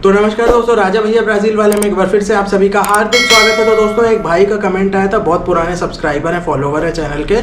तो नमस्कार दोस्तों, राजा भैया ब्राजील वाले में एक बार फिर से आप सभी का हार्दिक स्वागत है। तो दोस्तों, एक भाई का कमेंट आया था, बहुत पुराने सब्सक्राइबर हैं, फॉलोवर है चैनल के,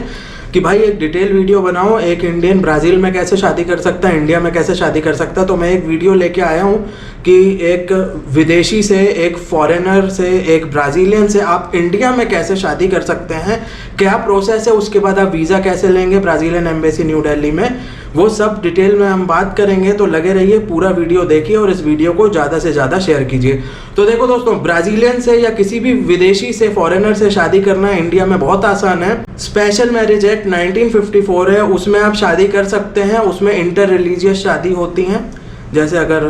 कि भाई एक डिटेल वीडियो बनाओ, एक इंडियन ब्राज़ील में कैसे शादी कर सकता है, इंडिया में कैसे शादी कर सकता है। तो मैं एक वीडियो लेके आया हूँ कि एक विदेशी से, एक फॉरेनर से, एक ब्राज़ीलियन से आप इंडिया में कैसे शादी कर सकते हैं, क्या प्रोसेस है, उसके बाद आप वीज़ा कैसे लेंगे ब्राज़ीलियन एम्बेसी न्यू दिल्ली में, वो सब डिटेल में हम बात करेंगे। तो लगे रहिए, पूरा वीडियो देखिए और इस वीडियो को ज़्यादा से ज़्यादा शेयर कीजिए। तो देखो दोस्तों, ब्राज़ीलियन से या किसी भी विदेशी से, फॉरेनर से शादी करना इंडिया में बहुत आसान है। स्पेशल मैरिज एक्ट 1954 है, उसमें आप शादी कर सकते हैं। उसमें इंटर रिलीजियस शादी होती हैं, जैसे अगर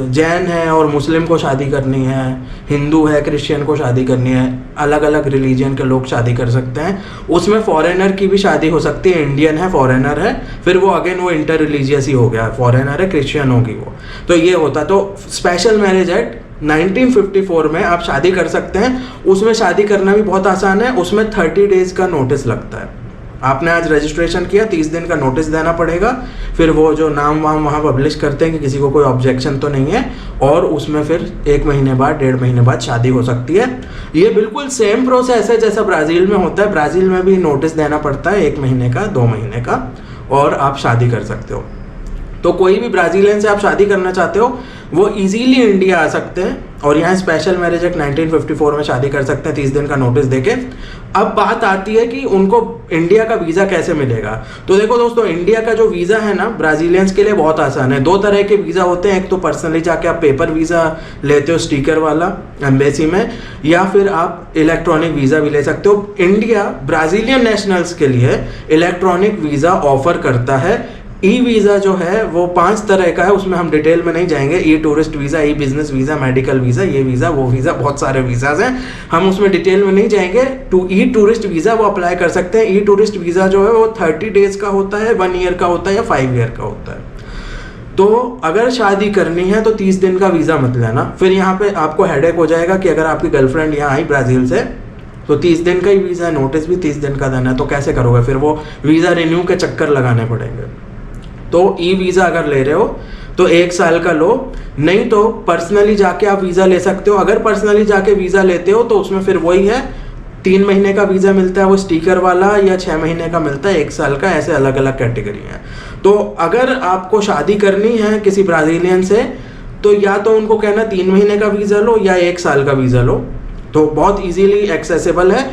जैन है और मुस्लिम को शादी करनी है, हिंदू है क्रिश्चियन को शादी करनी है, अलग अलग रिलीजन के लोग शादी कर सकते हैं। उसमें फॉरेनर की भी शादी हो सकती है, इंडियन है फॉरेनर है, फिर वो अगेन वो इंटर रिलीजियस ही हो गया, फॉरेनर है क्रिश्चियन होगी वो, तो ये होता। तो स्पेशल मैरिज एक्ट 1954 में आप शादी कर सकते हैं। उसमें शादी करना भी बहुत आसान है। उसमें 30 डेज का नोटिस लगता है। आपने आज रजिस्ट्रेशन किया, 30 दिन का नोटिस देना पड़ेगा, फिर वो जो नाम वाम वहाँ पब्लिश करते हैं कि किसी को कोई ऑब्जेक्शन तो नहीं है, और उसमें फिर 1 महीने बाद, 1.5 महीने बाद शादी हो सकती है। ये बिल्कुल सेम प्रोसेस है जैसा ब्राज़ील में होता है। ब्राज़ील में भी नोटिस देना पड़ता है 1 महीने का, 2 महीने का, और आप शादी कर सकते हो। तो कोई भी ब्राज़ीलियन से आप शादी करना चाहते हो, वो इजीली इंडिया आ सकते हैं और यहाँ स्पेशल मैरिज एक्ट 1954 में शादी कर सकते हैं 30 दिन का नोटिस देके। अब बात आती है कि उनको इंडिया का वीज़ा कैसे मिलेगा। तो देखो दोस्तों, इंडिया का जो वीज़ा है ना ब्राज़ीलियंस के लिए बहुत आसान है। 2 तरह के वीज़ा होते हैं, एक तो पर्सनली जाके आप पेपर वीज़ा लेते हो स्टिकर वाला एम्बेसी में, या फिर आप इलेक्ट्रॉनिक वीज़ा भी ले सकते हो। इंडिया ब्राज़ीलियन नेशनल्स के लिए इलेक्ट्रॉनिक वीज़ा ऑफर करता है। ई वीज़ा जो है वो 5 तरह का है, उसमें हम डिटेल में नहीं जाएंगे। ई टूरिस्ट वीज़ा, ई बिजनेस वीज़ा, मेडिकल वीज़ा, ये वीज़ा वो वीज़ा, बहुत सारे वीज़ाज हैं, हम उसमें डिटेल में नहीं जाएंगे। ई टूरिस्ट वीज़ा वो अप्लाई कर सकते हैं। ई टूरिस्ट वीज़ा जो है वो 30 डेज का होता है, 1 ईयर का होता है, या 5 ईयर का होता है। तो अगर शादी करनी है तो 30 दिन का वीज़ा मत लेना। फिर यहाँ पे आपको हेडेक हो जाएगा कि अगर आपकी गर्लफ्रेंड यहाँ आई ब्राज़ील से, तो 30 दिन का ही वीज़ा है, नोटिस भी 30 दिन का देना है, तो कैसे करोगे? फिर वो वीज़ा रिन्यू के चक्कर लगाने पड़ेंगे। तो ई वीज़ा अगर ले रहे हो तो 1 साल का लो, नहीं तो पर्सनली जाके आप वीज़ा ले सकते हो। अगर पर्सनली जाके वीज़ा लेते हो तो उसमें फिर वही है, 3 महीने का वीज़ा मिलता है वो स्टिकर वाला, या 6 महीने का मिलता है, 1 साल का, ऐसे अलग अलग कैटेगरी हैं। तो अगर आपको शादी करनी है किसी ब्राज़ीलियन से, तो या तो उनको कहना 3 महीने का वीज़ा लो या 1 साल का वीज़ा लो, तो बहुत ईजीली एक्सेसिबल है।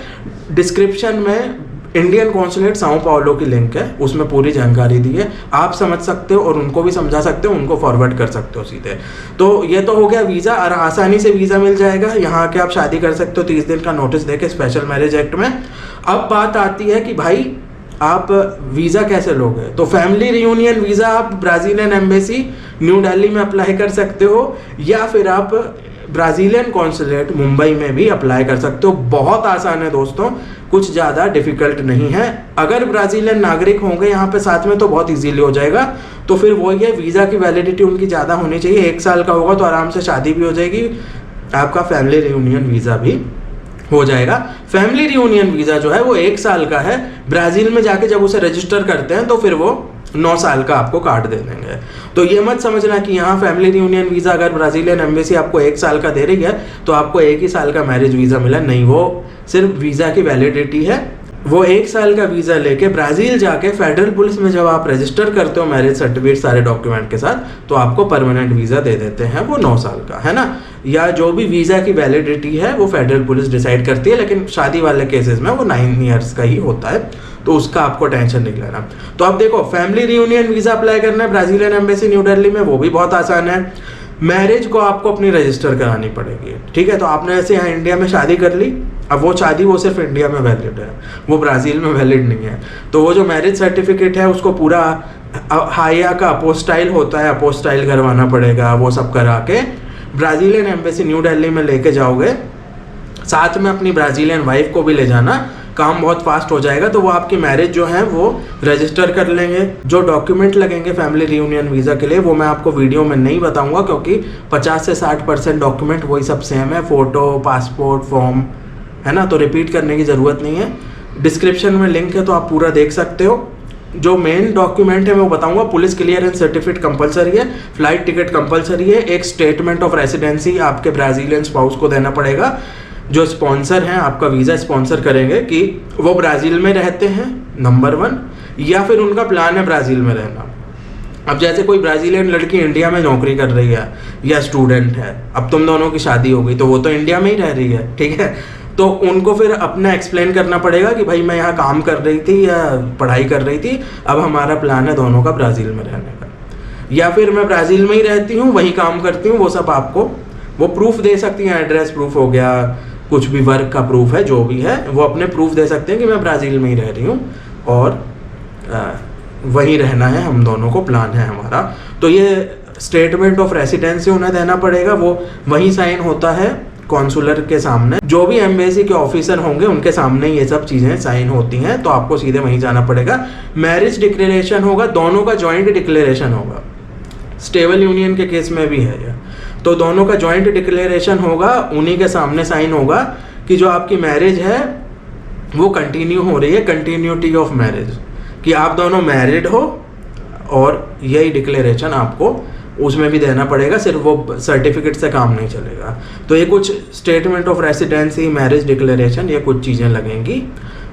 डिस्क्रिप्शन में इंडियन कॉन्सुलेट साओ पाउलो की लिंक है, उसमें पूरी जानकारी दी है, आप समझ सकते हो और उनको भी समझा सकते हो, उनको फॉरवर्ड कर सकते हो सीधे। तो ये तो हो गया वीज़ा, और आसानी से वीज़ा मिल जाएगा, यहाँ आके आप शादी कर सकते हो 30 दिन का नोटिस देके स्पेशल मैरिज एक्ट में। अब बात आती है कि भाई आप वीज़ा कैसे लोगे। तो फैमिली रियूनियन वीज़ा आप ब्राज़ीलियन एम्बेसी न्यू दिल्ली में अप्लाई कर सकते हो, या फिर आप ब्राज़ीलियन कॉन्सुलेट मुंबई में भी अप्लाई कर सकते हो। बहुत आसान है दोस्तों, कुछ ज़्यादा डिफिकल्ट नहीं है। अगर ब्राज़ीलियन नागरिक होंगे यहाँ पे साथ में तो बहुत इजीली हो जाएगा। तो फिर वही है, वीज़ा की वैलिडिटी उनकी ज़्यादा होनी चाहिए, 1 साल का होगा तो आराम से शादी भी हो जाएगी, आपका फैमिली रियूनियन वीज़ा भी हो जाएगा। फैमिली रियूनियन वीज़ा जो है वो 1 साल का है। ब्राज़ील में जाके जब उसे रजिस्टर करते हैं तो फिर वो 9 साल का आपको कार्ड दे देंगे। तो ये मत समझना कि यहाँ फैमिली रियूनियन वीज़ा अगर ब्राज़ीलियन एम्बेसी आपको 1 साल का दे रही है तो आपको 1 ही साल का मैरिज वीज़ा मिला, नहीं, वो सिर्फ वीज़ा की वैलिडिटी है। वो 1 साल का वीज़ा लेके ब्राज़ील जाके फेडरल पुलिस में जब आप रजिस्टर करते हो मैरिज सर्टिफिकेट सारे डॉक्यूमेंट के साथ, तो आपको परमानेंट वीज़ा दे देते हैं, वो 9 साल का है ना। या जो भी वीज़ा की वैलिडिटी है वो फेडरल पुलिस डिसाइड करती है, लेकिन शादी वाले केसेस में वो 9 ईयर्स का ही होता है, तो उसका आपको टेंशन नहीं लेना। तो अब देखो, फैमिली रियूनियन वीज़ा अप्लाई करना है ब्राज़ीलियन एम्बेसी न्यू दिल्ली में, वो भी बहुत आसान है। मैरिज को आपको अपनी रजिस्टर करानी पड़ेगी, ठीक है। तो आपने ऐसे यहाँ इंडिया में शादी कर ली, अब वो शादी वो सिर्फ इंडिया में वैलिड है, वो ब्राज़ील में वैलिड नहीं है। तो वो जो मैरिज सर्टिफिकेट है उसको पूरा हाया का अपोस्टाइल होता है, अपोस्टाइल करवाना पड़ेगा, वो सब करा के ब्राज़ीलियन एम्बेसी न्यू दिल्ली में लेके जाओगे। साथ में अपनी ब्राज़ीलियन वाइफ को भी ले जाना, काम बहुत फास्ट हो जाएगा। तो वो आपकी मैरिज जो है वो रजिस्टर कर लेंगे। जो डॉक्यूमेंट लगेंगे फैमिली रियूनियन वीज़ा के लिए वो मैं आपको वीडियो में नहीं बताऊंगा, क्योंकि 50 से 60% डॉक्यूमेंट वही सब सेम है, फ़ोटो, पासपोर्ट, फॉर्म, है ना। तो रिपीट करने की ज़रूरत नहीं है, डिस्क्रिप्शन में लिंक है तो आप पूरा देख सकते हो। जो मेन डॉक्यूमेंट है मैं वो बताऊंगा। पुलिस क्लियरेंस सर्टिफिकेट कंपलसरी है, फ्लाइट टिकट कंपलसरी है, एक स्टेटमेंट ऑफ रेसिडेंसी आपके ब्राज़ीलियन स्पाउस को देना पड़ेगा, जो स्पॉन्सर हैं आपका वीज़ा स्पॉन्सर करेंगे कि वो ब्राज़ील में रहते हैं नंबर 1, या फिर उनका प्लान है ब्राज़ील में रहना। अब जैसे कोई ब्राज़ीलियन लड़की इंडिया में नौकरी कर रही है या स्टूडेंट है, अब तुम दोनों की शादी हो गई तो वो तो इंडिया में ही रह रही है, ठीक है, तो उनको फिर अपना एक्सप्लेन करना पड़ेगा कि भाई मैं यहाँ काम कर रही थी या पढ़ाई कर रही थी, अब हमारा प्लान है दोनों का ब्राज़ील में रहने का, या फिर मैं ब्राज़ील में ही रहती हूँ वहीं काम करती हूँ, वो सब आपको वो प्रूफ दे सकती हैं। एड्रेस प्रूफ हो गया, कुछ भी वर्क का प्रूफ है, जो भी है वो अपने प्रूफ दे सकते हैं कि मैं ब्राज़ील में ही रह रही हूँ और वहीं रहना है, हम दोनों को प्लान है हमारा। तो ये स्टेटमेंट ऑफ रेसिडेंसी उन्हें देना पड़ेगा, वो वहीं साइन होता है कॉन्सुलर के सामने, जो भी एम्बेसी के ऑफिसर होंगे उनके सामने ये सब चीज़ें साइन होती हैं, तो आपको सीधे वहीं जाना पड़ेगा। मैरिज डिक्लेरेशन होगा, दोनों का जॉइंट डिक्लेरेशन होगा, स्टेबल यूनियन के केस में भी है ये, तो दोनों का जॉइंट डिक्लेरेशन होगा, उन्हीं के सामने साइन होगा कि जो आपकी मैरिज है वो कंटिन्यू हो रही है, कंटिन्यूटी ऑफ मैरिज, कि आप दोनों मैरिड हो, और यही डिक्लेरेशन आपको उसमें भी देना पड़ेगा, सिर्फ वो सर्टिफिकेट से काम नहीं चलेगा। तो ये कुछ statement of residency, marriage declaration, ये कुछ चीज़ें लगेंगी।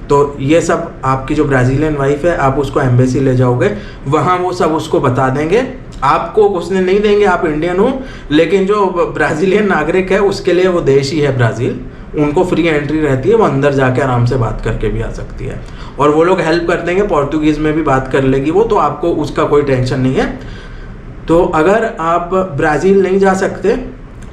तो ये सब आपकी जो ब्राज़ीलियन वाइफ है, आप उसको एम्बेसी ले जाओगे, वहाँ वो सब उसको बता देंगे, आपको घुसने नहीं देंगे, आप इंडियन हो, लेकिन जो ब्राज़ीलियन नागरिक है उसके लिए वो देश ही है ब्राज़ील, उनको फ्री एंट्री रहती है, वो अंदर जाके आराम से बात करके भी आ सकती है, और वो लोग हेल्प कर देंगे, पोर्तुगीज़ में भी बात कर लेगी वो, तो आपको उसका कोई टेंशन नहीं है। तो अगर आप ब्राज़ील नहीं जा सकते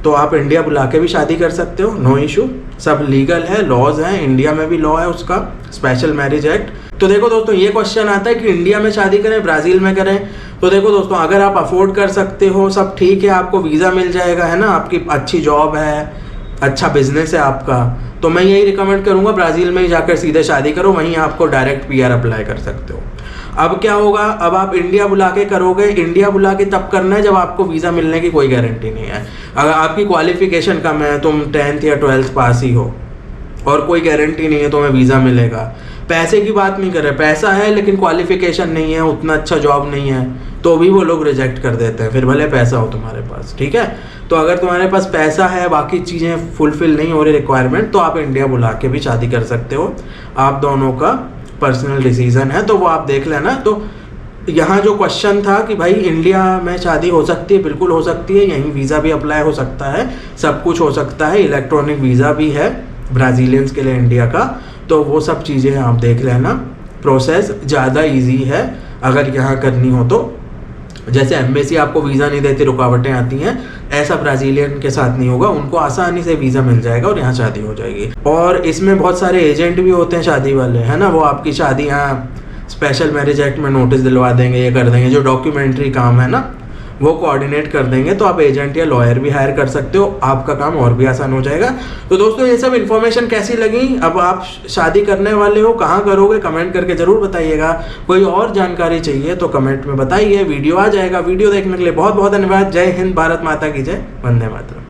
तो आप इंडिया बुला के भी शादी कर सकते हो, नो इशू, सब लीगल है, लॉज हैं, इंडिया में भी लॉ है उसका, स्पेशल मैरिज एक्ट। तो देखो दोस्तों, ये क्वेश्चन आता है कि इंडिया में शादी करें ब्राज़ील में करें, तो देखो दोस्तों, अगर आप अफोर्ड कर सकते हो, सब ठीक है, आपको वीज़ा मिल जाएगा, है ना, आपकी अच्छी जॉब है, अच्छा बिजनेस है आपका, तो मैं यही रिकमेंड करूँगा ब्राज़ील में ही जाकर सीधे शादी करो, वहीं आपको डायरेक्ट PR अप्लाई कर सकते हो। अब क्या होगा, अब आप इंडिया बुला के करोगे, इंडिया बुला के तब करना है जब आपको वीज़ा मिलने की कोई गारंटी नहीं है। अगर आपकी क्वालिफिकेशन कम है, तुम 10th या 12th पास ही हो और कोई गारंटी नहीं है तुम्हें वीज़ा मिलेगा, पैसे की बात नहीं कर रहे, पैसा है लेकिन क्वालिफिकेशन नहीं है, उतना अच्छा जॉब नहीं है, तो भी वो लोग रिजेक्ट कर देते हैं, फिर भले पैसा हो तुम्हारे पास, ठीक है। तो अगर तुम्हारे पास पैसा है, बाकी चीज़ें फुलफिल नहीं हो रही रिक्वायरमेंट, तो आप इंडिया बुला के भी शादी कर सकते हो, आप दोनों का पर्सनल डिसीजन है, तो वो आप देख लेना। तो यहाँ जो क्वेश्चन था कि भाई इंडिया में शादी हो सकती है, बिल्कुल हो सकती है, यहीं वीज़ा भी अप्लाई हो सकता है, सब कुछ हो सकता है, इलेक्ट्रॉनिक वीज़ा भी है ब्राज़ीलियंस के लिए इंडिया का, तो वो सब चीज़ें आप देख लेना। प्रोसेस ज़्यादा इजी है अगर यहाँ करनी हो तो, जैसे एम्बेसी आपको वीज़ा नहीं देती, रुकावटें आती हैं, ऐसा ब्राज़ीलियन के साथ नहीं होगा, उनको आसानी से वीज़ा मिल जाएगा और यहाँ शादी हो जाएगी। और इसमें बहुत सारे एजेंट भी होते हैं शादी वाले, है ना, वो आपकी शादी यहाँ स्पेशल मैरिज एक्ट में नोटिस दिलवा देंगे, ये कर देंगे, जो डॉक्यूमेंट्री काम है ना वो कोऑर्डिनेट कर देंगे, तो आप एजेंट या लॉयर भी हायर कर सकते हो, आपका काम और भी आसान हो जाएगा। तो दोस्तों, ये सब इन्फॉर्मेशन कैसी लगी, अब आप शादी करने वाले हो, कहाँ करोगे, कमेंट करके ज़रूर बताइएगा। कोई और जानकारी चाहिए तो कमेंट में बताइए, वीडियो आ जाएगा। वीडियो देखने के लिए बहुत बहुत धन्यवाद। जय हिंद, भारत माता की जय, वंदे मातरम।